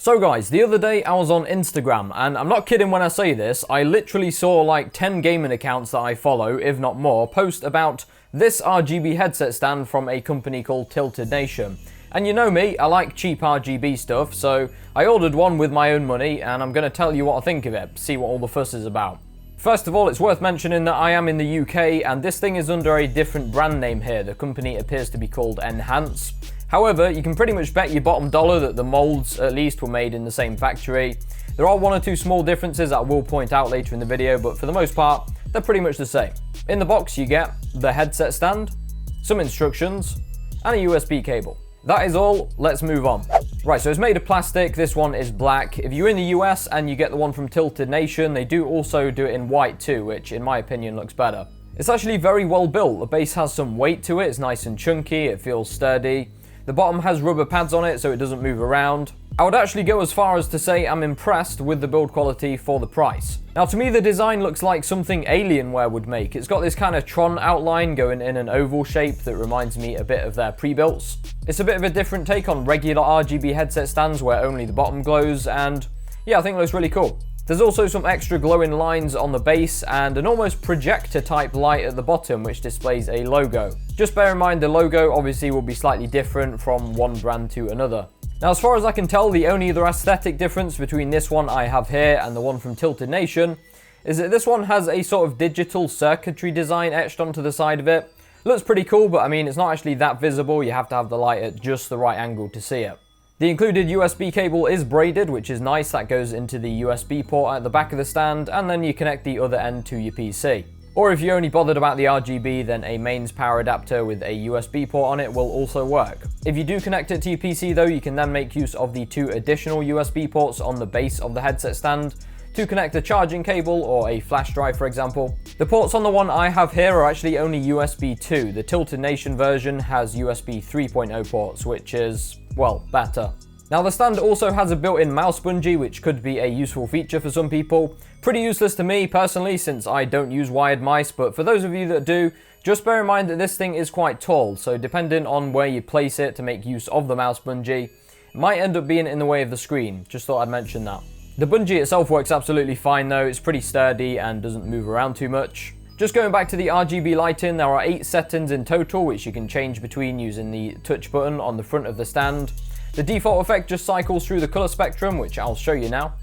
So guys, the other day I was on Instagram, and I'm not kidding when I say this, I literally saw like 10 gaming accounts that I follow, if not more, post about this RGB headset stand from a company called Tilted Nation. And you know me, I like cheap RGB stuff, so I ordered one with my own money, and I'm going to tell you what I think of it, see what all the fuss is about. First of all, it's worth mentioning that I am in the UK, and this thing is under a different brand name here. The company appears to be called Enhance. However, you can pretty much bet your bottom dollar that the molds, at least, were made in the same factory. There are one or two small differences that I will point out later in the video, but for the most part, they're pretty much the same. In the box, you get the headset stand, some instructions, and a USB cable. That is all, let's move on. Right, so it's made of plastic, this one is black. If you're in the US and you get the one from Tilted Nation, they do also do it in white too, which in my opinion looks better. It's actually very well built, the base has some weight to it, it's nice and chunky, it feels sturdy. The bottom has rubber pads on it so it doesn't move around. I would actually go as far as to say I'm impressed with the build quality for the price. Now to me the design looks like something Alienware would make. It's got this kind of Tron outline going in an oval shape that reminds me a bit of their pre-builts. It's a bit of a different take on regular RGB headset stands where only the bottom glows, and yeah, I think it looks really cool. There's also some extra glowing lines on the base and an almost projector type light at the bottom which displays a logo. Just bear in mind the logo obviously will be slightly different from one brand to another. Now as far as I can tell, the only other aesthetic difference between this one I have here and the one from Tilted Nation is that this one has a sort of digital circuitry design etched onto the side of it. Looks pretty cool, but I mean it's not actually that visible, you have to have the light at just the right angle to see it. The included USB cable is braided, which is nice. That goes into the USB port at the back of the stand, and then you connect the other end to your PC. Or if you're only bothered about the RGB, then a mains power adapter with a USB port on it will also work. If you do connect it to your PC though, you can then make use of the two additional USB ports on the base of the headset stand to connect a charging cable or a flash drive, for example. The ports on the one I have here are actually only USB 2. The Tilted Nation version has USB 3.0 ports, which is, well, better. Now the stand also has a built-in mouse bungee, which could be a useful feature for some people. Pretty useless to me personally, since I don't use wired mice, but for those of you that do, just bear in mind that this thing is quite tall, so depending on where you place it to make use of the mouse bungee, it might end up being in the way of the screen. Just thought I'd mention that. The bungee itself works absolutely fine though, it's pretty sturdy and doesn't move around too much. Just going back to the RGB lighting, there are 8 settings in total which you can change between using the touch button on the front of the stand. The default effect just cycles through the colour spectrum, which I'll show you now.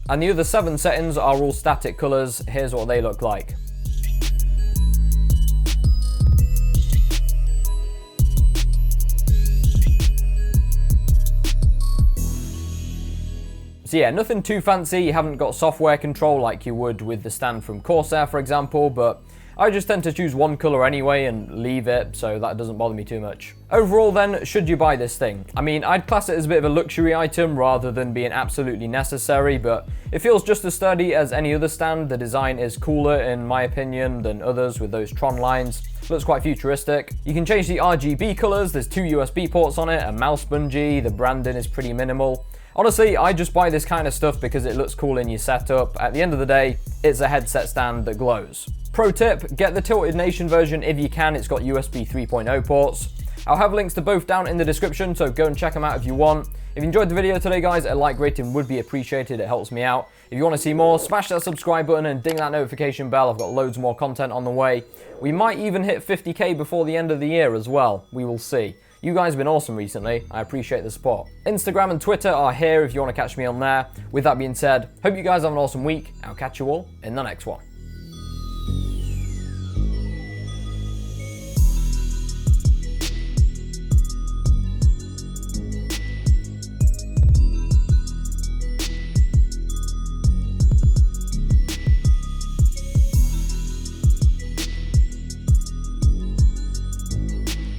And the other 7 settings are all static colours. Here's what they look like. So yeah, nothing too fancy, you haven't got software control like you would with the stand from Corsair, for example, but I just tend to choose one colour anyway and leave it, so that doesn't bother me too much. Overall then, should you buy this thing? I mean, I'd class it as a bit of a luxury item rather than being absolutely necessary, but it feels just as sturdy as any other stand. The design is cooler, in my opinion, than others with those Tron lines. Looks quite futuristic. You can change the RGB colours, there's 2 USB ports on it, a mouse bungee, the branding is pretty minimal. Honestly, I just buy this kind of stuff because it looks cool in your setup. At the end of the day, it's a headset stand that glows. Pro tip, get the Tilted Nation version if you can, it's got USB 3.0 ports. I'll have links to both down in the description, so go and check them out if you want. If you enjoyed the video today guys, a like rating would be appreciated, it helps me out. If you want to see more, smash that subscribe button and ding that notification bell, I've got loads more content on the way. We might even hit 50k before the end of the year as well, we will see. You guys have been awesome recently, I appreciate the support. Instagram and Twitter are here if you want to catch me on there. With that being said, hope you guys have an awesome week, I'll catch you all in the next one.